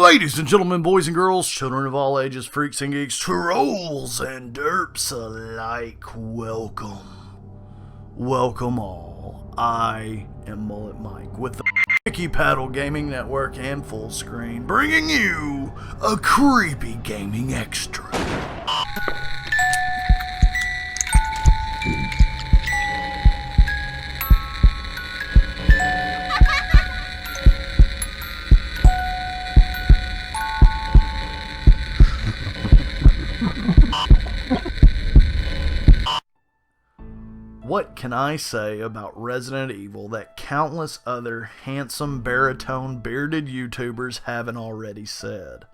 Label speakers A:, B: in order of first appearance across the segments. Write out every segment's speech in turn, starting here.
A: Ladies and gentlemen, boys and girls, children of all ages, freaks and geeks, trolls and derps alike, welcome. Welcome all. I am Mullet Mike with the Mickey Paddle Gaming Network and Full Screen, bringing you a creepy gaming extra. What can I say about Resident Evil that countless other handsome baritone bearded YouTubers haven't already said?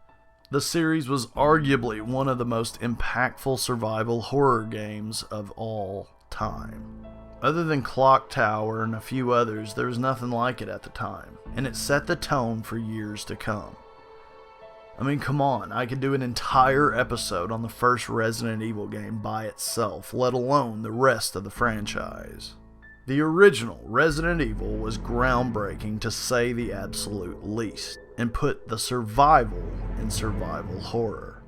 A: The series was arguably one of the most impactful survival horror games of all time. Other than Clock Tower and a few others, there was nothing like it at the time, and it set the tone for years to come. I mean, come on, I could do an entire episode on the first Resident Evil game by itself, let alone the rest of the franchise. The original Resident Evil was groundbreaking to say the absolute least, and put the survival in survival horror.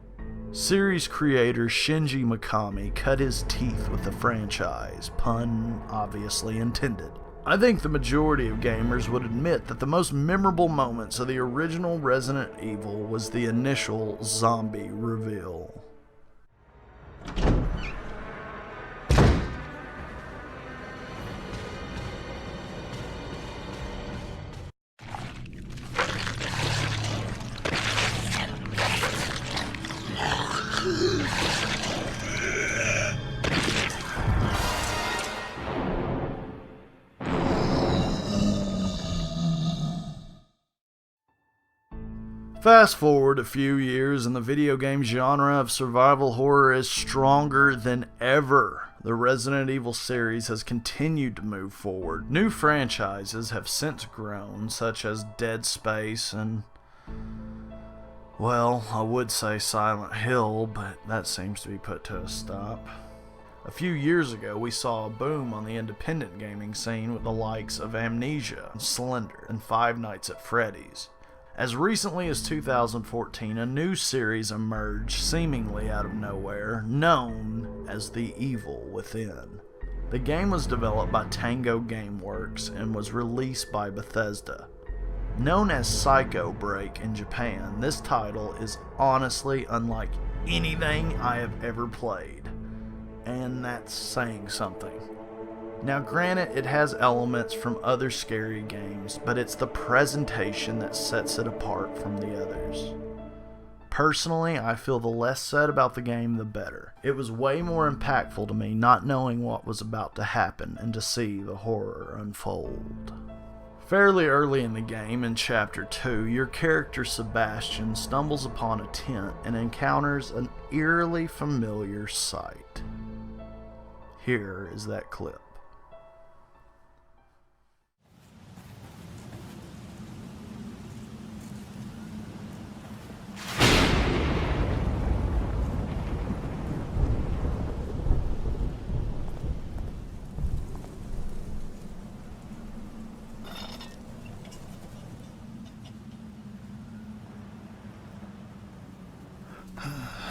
A: Series creator Shinji Mikami cut his teeth with the franchise, pun obviously intended. I think the majority of gamers would admit that the most memorable moments of the original Resident Evil was the initial zombie reveal. Fast forward a few years and the video game genre of survival horror is stronger than ever. The Resident Evil series has continued to move forward. New franchises have since grown, such as Dead Space and, well, I would say Silent Hill, but that seems to be put to a stop. A few years ago, we saw a boom on the independent gaming scene with the likes of Amnesia, Slender, and Five Nights at Freddy's. As recently as 2014, a new series emerged seemingly out of nowhere, known as The Evil Within. The game was developed by Tango Gameworks and was released by Bethesda. Known as Psycho Break in Japan, this title is honestly unlike anything I have ever played, and that's saying something. Now granted, it has elements from other scary games, but it's the presentation that sets it apart from the others. Personally, I feel the less said about the game, the better. It was way more impactful to me not knowing what was about to happen and to see the horror unfold. Fairly early in the game, in Chapter 2, your character Sebastian stumbles upon a tent and encounters an eerily familiar sight. Here is that clip.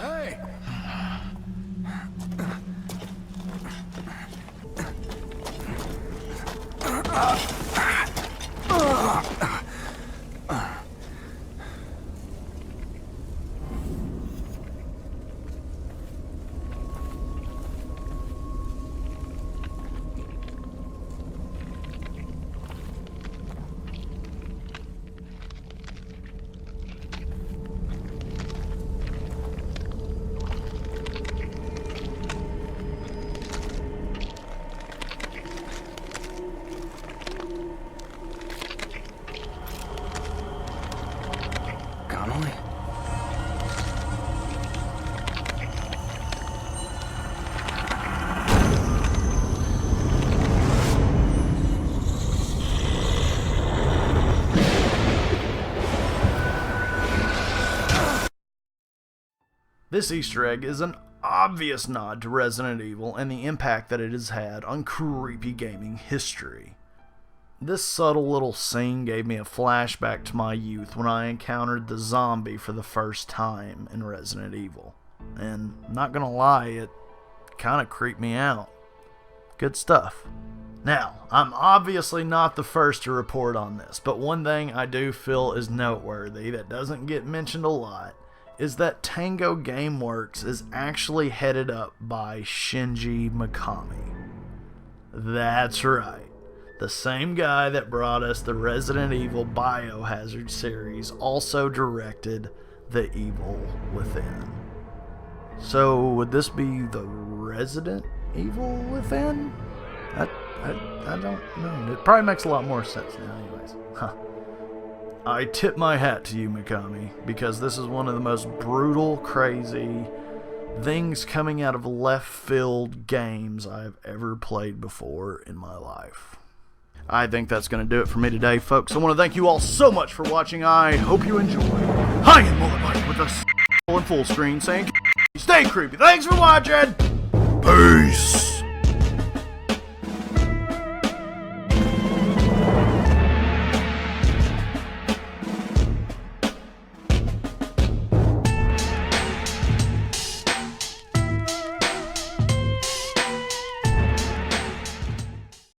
B: Hey! Connolly?
A: This Easter egg is an obvious nod to Resident Evil and the impact that it has had on creepy gaming history. This subtle little scene gave me a flashback to my youth when I encountered the zombie for the first time in Resident Evil. And not gonna lie, it kind of creeped me out. Good stuff. Now, I'm obviously not the first to report on this, but one thing I do feel is noteworthy that doesn't get mentioned a lot is that Tango Gameworks is actually headed up by Shinji Mikami. That's right. The same guy that brought us the Resident Evil Biohazard series also directed The Evil Within. So, would this be the Resident Evil Within? I don't know. It probably makes a lot more sense now anyways. I tip my hat to you, Mikami, because this is one of the most brutal, crazy things coming out of left field games I've ever played before in my life. I think that's going to do it for me today, folks. I want to thank you all so much for watching. I hope you enjoy. I am Mullet with us in full screen saying, stay creepy. Thanks for watching. Peace.